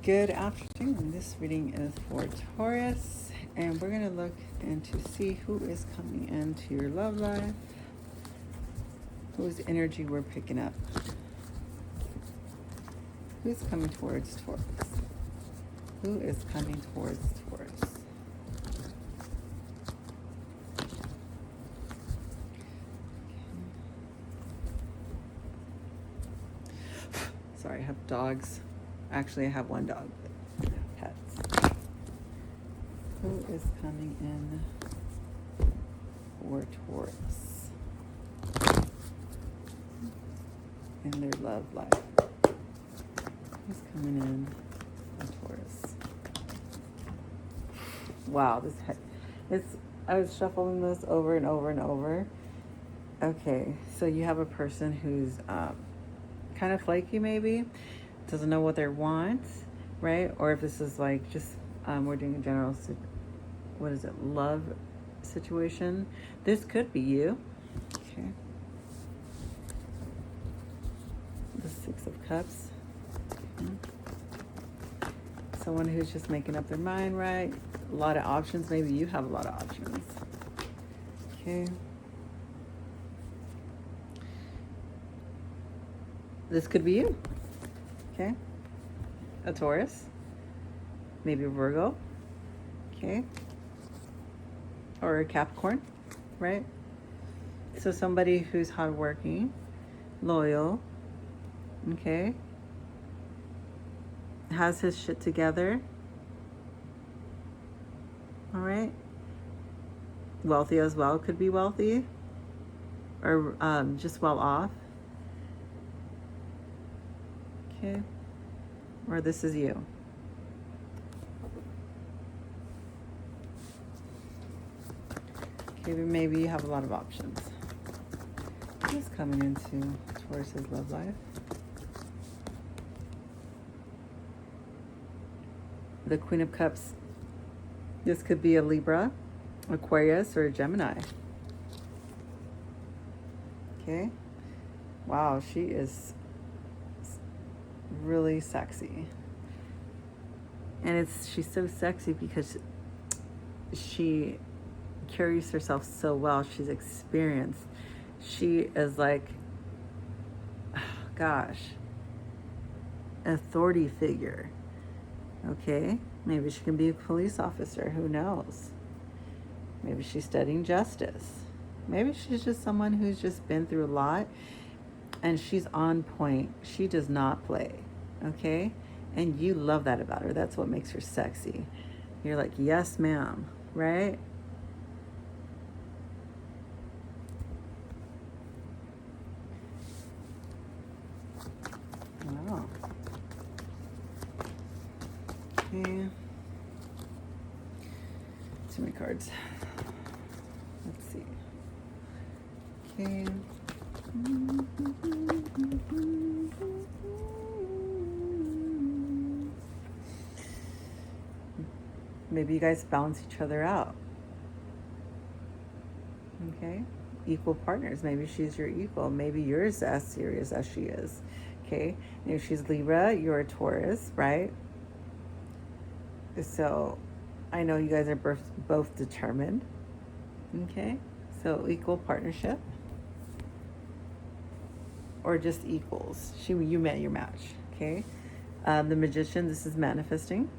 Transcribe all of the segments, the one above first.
Good afternoon. This reading is for Taurus, and we're going to look and to see who is coming into your love life, whose energy we're picking up, who's coming towards Taurus, who is coming towards Taurus. Sorry, I have dogs. Actually, I have one dog, but pets. Who is coming in for Taurus in their love life? Who's coming in for Taurus? Wow, I was shuffling this over and over and over. Okay, so you have a person who's kind of flaky, maybe doesn't know what they want, right? Or if this is like just we're doing a general love situation. This could be you. Okay, the Six of Cups. Someone who's just making up their mind, right? A lot of options. Maybe you have a lot of options. Okay, this could be you. Okay, a Taurus, maybe a Virgo, okay, or a Capricorn, right? So somebody who's hardworking, loyal, okay, has his shit together, all right, wealthy as well, could be wealthy, or just well off. Okay, or this is you. Okay, but maybe you have a lot of options. Who's coming into Taurus's love life? The Queen of Cups. This could be a Libra, Aquarius, or a Gemini. Okay. Wow, she is really sexy, and she's so sexy because she carries herself so well. She's experienced. She is like, gosh, authority figure. Okay, maybe she can be a police officer, who knows? Maybe she's studying justice. Maybe she's just someone who's just been through a lot, and she's on point. She does not play, okay? And you love that about her. That's what makes her sexy. You're like, yes, ma'am, right? Wow. Okay. Too many cards. Let's see. Okay. Maybe you guys balance each other out. Okay, equal partners. Maybe she's your equal. Maybe you're as serious as she is. Okay, and if she's Libra, you're a Taurus, right? So I know you guys are both determined. Okay, so equal partnership, or just equals. You met your match. Okay, the Magician. This is manifesting.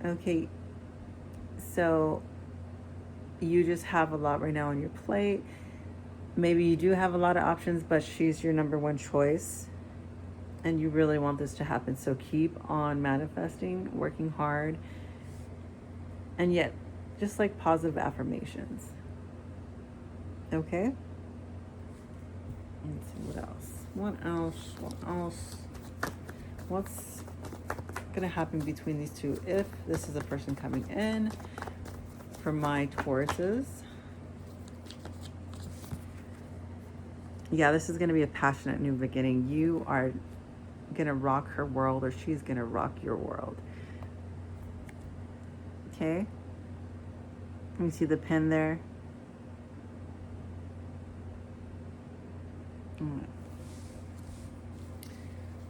Okay, so you just have a lot right now on your plate. Maybe you do have a lot of options, but she's your number one choice, and you really want this to happen. So keep on manifesting, working hard, and yet just like positive affirmations. Okay, let's see what else. What's gonna happen between these two if this is a person coming in for my Tauruses? Yeah, this is gonna be a passionate new beginning. You are gonna rock her world, or she's gonna rock your world. Okay, let me see the pen there.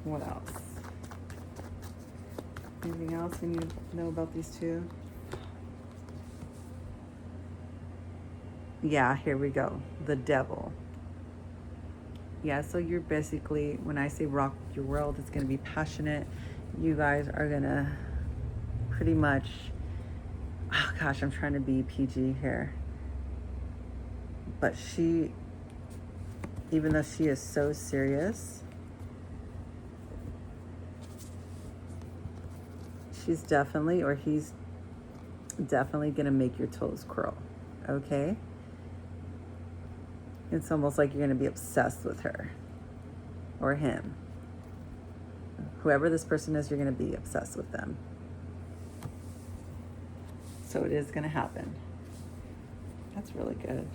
What else? Anything else we need to know about these two? Yeah, here we go. The devil. Yeah, so you're basically, when I say rock your world, it's going to be passionate. You guys are going to pretty much, oh gosh, I'm trying to be PG here. But she, even though she is so serious, she's definitely, or he's definitely going to make your toes curl, okay? It's almost like you're going to be obsessed with her or him. Whoever this person is, you're going to be obsessed with them. So it is going to happen. That's really good.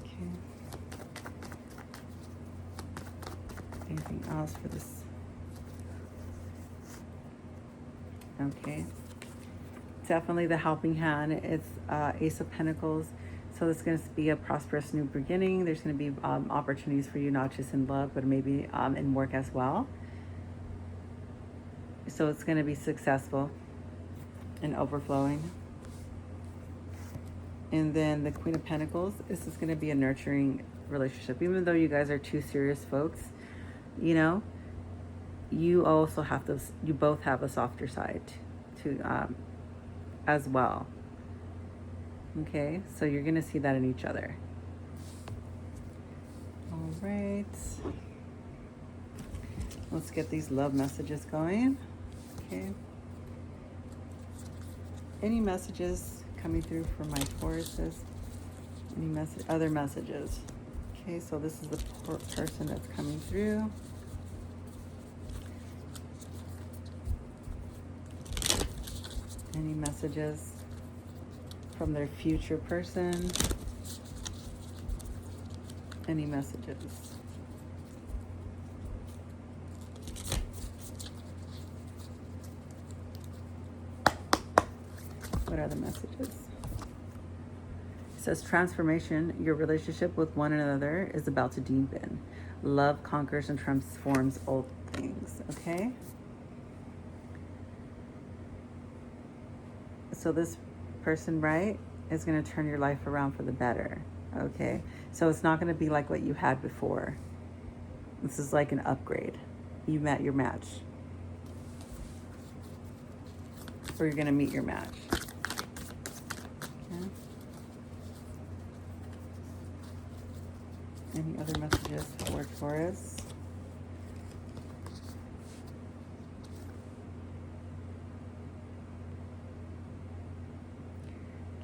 Okay. Anything else for this? Okay. Definitely the helping hand. It's Ace of Pentacles. So it's going to be a prosperous new beginning. There's going to be opportunities for you, not just in love, but maybe in work as well. So it's going to be successful and overflowing. And then the Queen of Pentacles, this is going to be a nurturing relationship. Even though you guys are two serious folks, you know, you also have to, you both have a softer side to as well. Okay, so you're going to see that in each other. All right. Let's get these love messages going. Okay. Any messages coming through for my Tauruses? Any other messages? Okay, so this is the person that's coming through. Any messages from their future person? Any messages? What are the messages? It says transformation. Your relationship with one another is about to deepen. Love conquers and transforms old things. Okay? So this person, right, is going to turn your life around for the better. Okay? So it's not going to be like what you had before. This is like an upgrade. You met your match. Or you're going to meet your match. Okay. Any other messages for Taurus?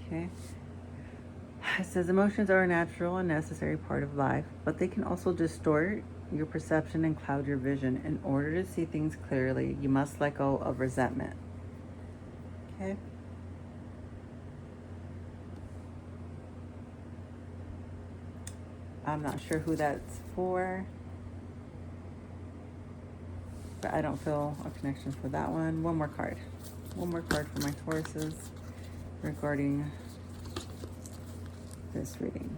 Okay. It says emotions are a natural and necessary part of life, but they can also distort your perception and cloud your vision. In order to see things clearly, you must let go of resentment. Okay. I'm not sure who that's for, but I don't feel a connection for that one. One more card. One more card for my Tauruses regarding this reading.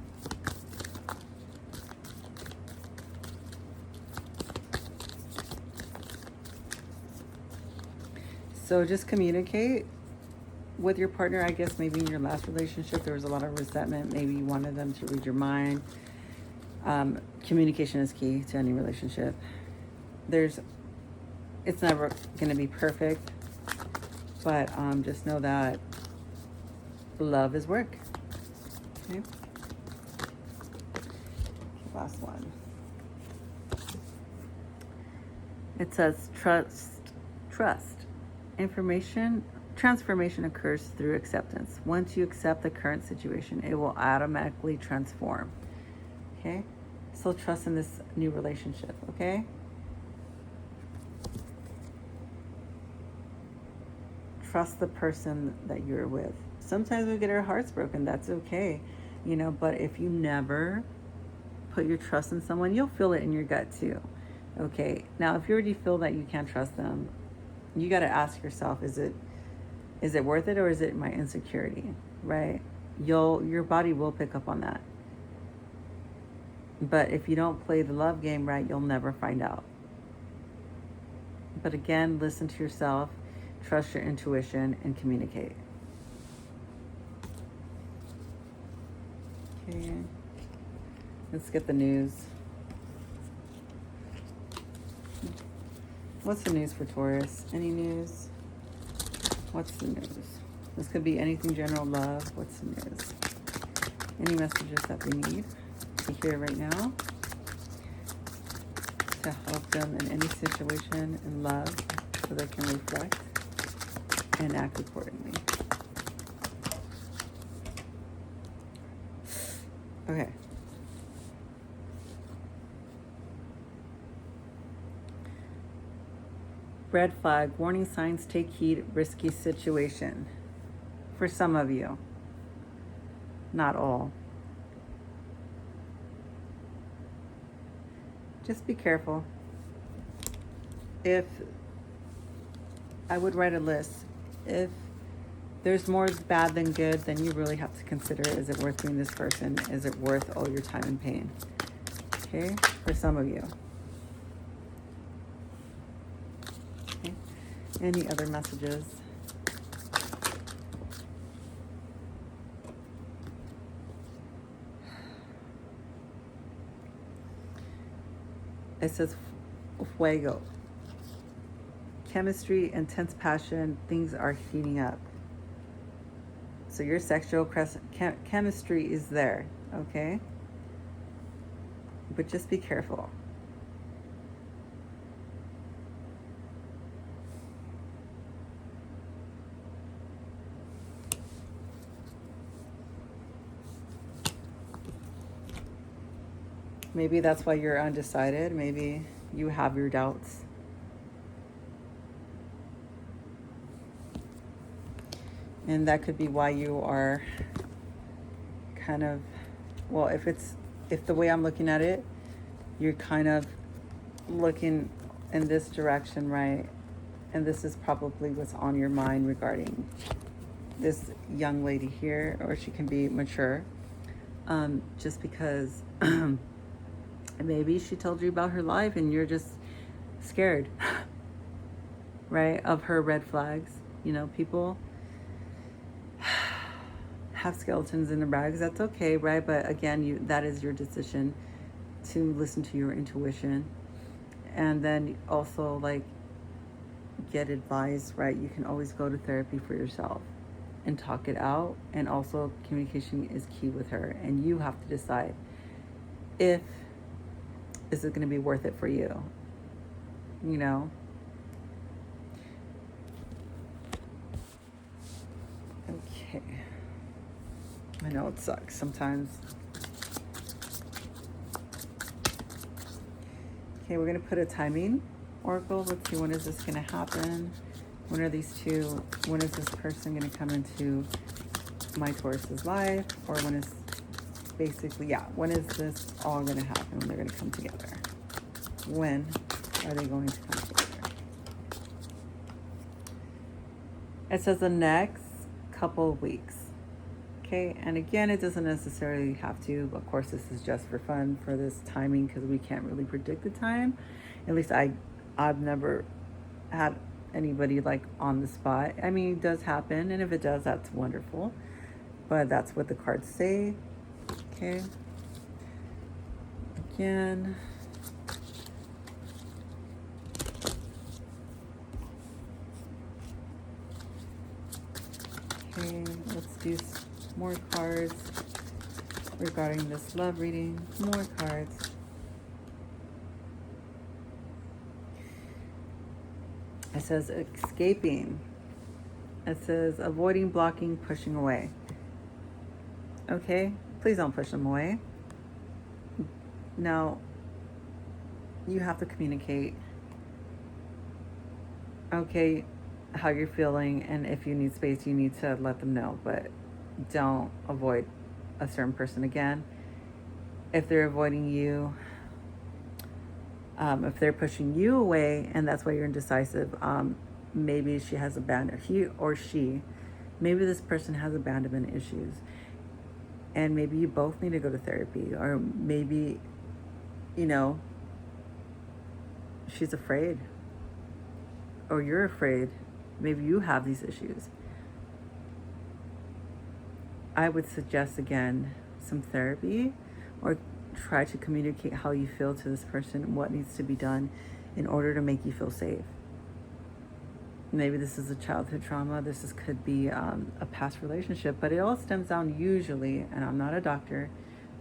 So just communicate with your partner. I guess maybe in your last relationship there was a lot of resentment. Maybe you wanted them to read your mind. Communication is key to any relationship. It's never going to be perfect, but just know that love is work. Okay. Last one. It says trust. Transformation occurs through acceptance. Once you accept the current situation, it will automatically transform. Okay? So trust in this new relationship, okay? Trust the person that you're with. Sometimes we get our hearts broken. That's okay. You know, but if you never put your trust in someone, you'll feel it in your gut too. Okay? Now, if you already feel that you can't trust them, you got to ask yourself, is it worth it, or is it my insecurity, right? Your body will pick up on that. But if you don't play the love game right, you'll never find out. But again, listen to yourself, trust your intuition, and communicate. Okay, let's get the news. What's the news for Taurus? Any news? What's the news? This could be anything general, love. What's the news? Any messages that we need to hear right now to help them in any situation in love so they can reflect and act accordingly. Okay. Red flag, warning signs, take heed, risky situation. For some of you, not all. Just be careful. If I would write a list, if there's more bad than good, then you really have to consider, is it worth being this person? Is it worth all your time and pain? Okay, for some of you. Okay. Any other messages? It says fuego. Chemistry, intense passion, things are heating up. So your sexual chemistry is there, okay? But just be careful. Maybe that's why you're undecided. Maybe you have your doubts. And that could be why you are kind of, well, if the way I'm looking at it, you're kind of looking in this direction, right? And this is probably what's on your mind regarding this young lady here, or she can be mature. Just because maybe she told you about her life and you're just scared, right? Of her red flags. You know, people have skeletons in their bags. That's okay, right? But again, that is your decision to listen to your intuition. And then also, like, get advice, right? You can always go to therapy for yourself and talk it out. And also, communication is key with her. And you have to decide if is it going to be worth it for you, you know? Okay. I know it sucks sometimes. Okay, we're going to put a timing oracle. Let's see, when is this going to happen? When are these two, when is this person going to come into my Taurus's life? Or when is basically, when is this all going to happen? When they're going to come together? When are they going to come together? It says the next couple of weeks. Okay, and again, it doesn't necessarily have to. Of course, this is just for fun for this timing because we can't really predict the time. At least I've never had anybody like on the spot. I mean, it does happen, and if it does, that's wonderful. But that's what the cards say. Okay. Again. Okay, let's do more cards regarding this love reading. More cards. It says escaping. It says avoiding, blocking, pushing away. Okay, please don't push them away. Now, you have to communicate, okay, how you're feeling, and if you need space, you need to let them know, but don't avoid a certain person again. If they're avoiding you, if they're pushing you away and that's why you're indecisive, maybe she has he or she, maybe this person has abandonment issues, and maybe you both need to go to therapy, or maybe, you know, she's afraid. or you're afraid, maybe you have these issues, I would suggest again some therapy, or try to communicate how you feel to this person and what needs to be done in order to make you feel safe. Maybe this is a childhood trauma, could be a past relationship, but it all stems down usually, and I'm not a doctor,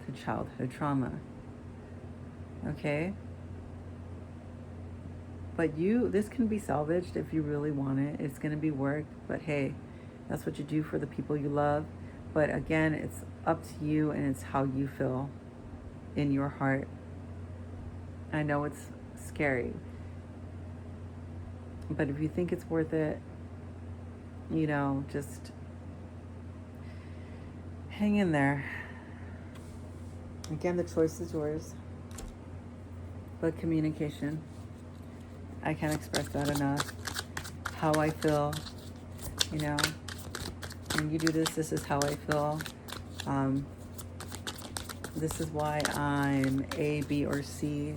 to childhood trauma. Okay? But this can be salvaged if you really want it. It's going to be work, but hey, that's what you do for the people you love. But again, it's up to you, and it's how you feel in your heart. I know it's scary, but if you think it's worth it, just hang in there. Again, the choice is yours. But communication, I can't express that enough. How I feel, when you do this is how I feel. This is why I'm A, B, or C.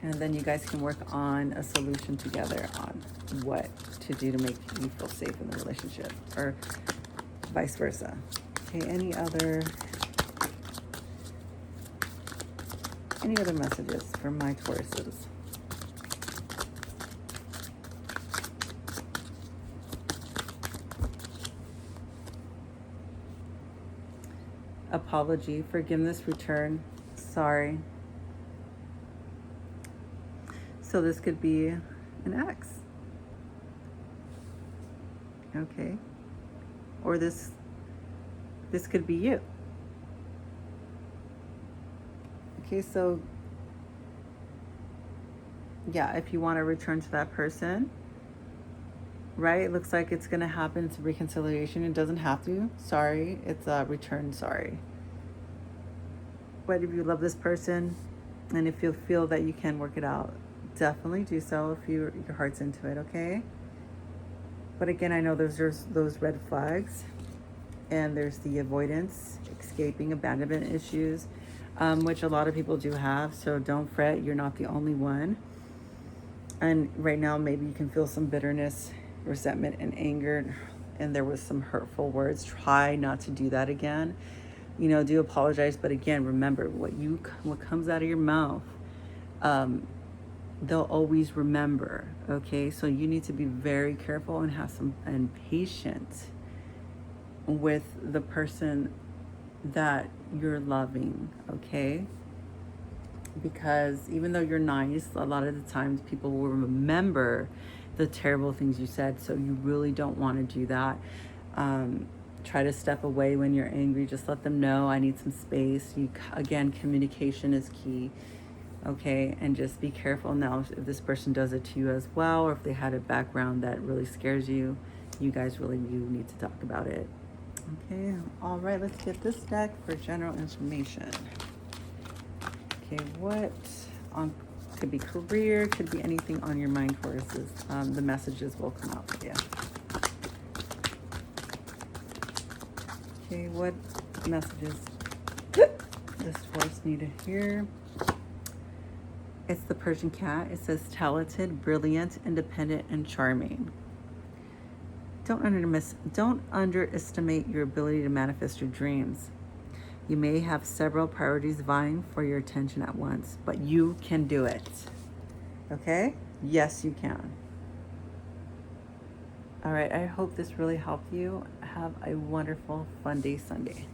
And then you guys can work on a solution together on what to do to make you feel safe in the relationship, or vice versa. Okay, any other messages from my Tauruses? Apology, forgiveness, return, sorry. So this could be an ex. Okay. Or this could be you. Okay, so yeah, if you want to return to that person, right? It looks like it's going to happen. It's reconciliation. It doesn't have to. Sorry. It's a return sorry. But if you love this person, and if you feel that you can work it out, definitely do so if your heart's into it, okay? But again, I know there's those red flags, and there's the avoidance, escaping, abandonment issues, which a lot of people do have. So don't fret. You're not the only one. And right now, maybe you can feel some bitterness, resentment, and anger, and there was some hurtful words. Try not to do that again. Do apologize, but again, remember what comes out of your mouth, they'll always remember. Okay, so you need to be very careful and patient with the person that you're loving. Okay, because even though you're nice, a lot of the times people will remember the terrible things you said, so you really don't want to do that. Try to step away when you're angry. Just let them know, I need some space. Again, communication is key. Okay, and just be careful now if this person does it to you as well, or if they had a background that really scares you. You guys really do need to talk about it. Okay, all right, let's get this deck for general information. Okay, what could be career, could be anything on your mind, Tauruses. The messages will come out for you. Okay, what messages does Taurus need to hear? It's the Persian cat. It says talented, brilliant, independent, and charming. Don't underestimate your ability to manifest your dreams. You may have several priorities vying for your attention at once, but you can do it. Okay? Yes, you can. All right, I hope this really helped you. Have a wonderful, fun day Sunday.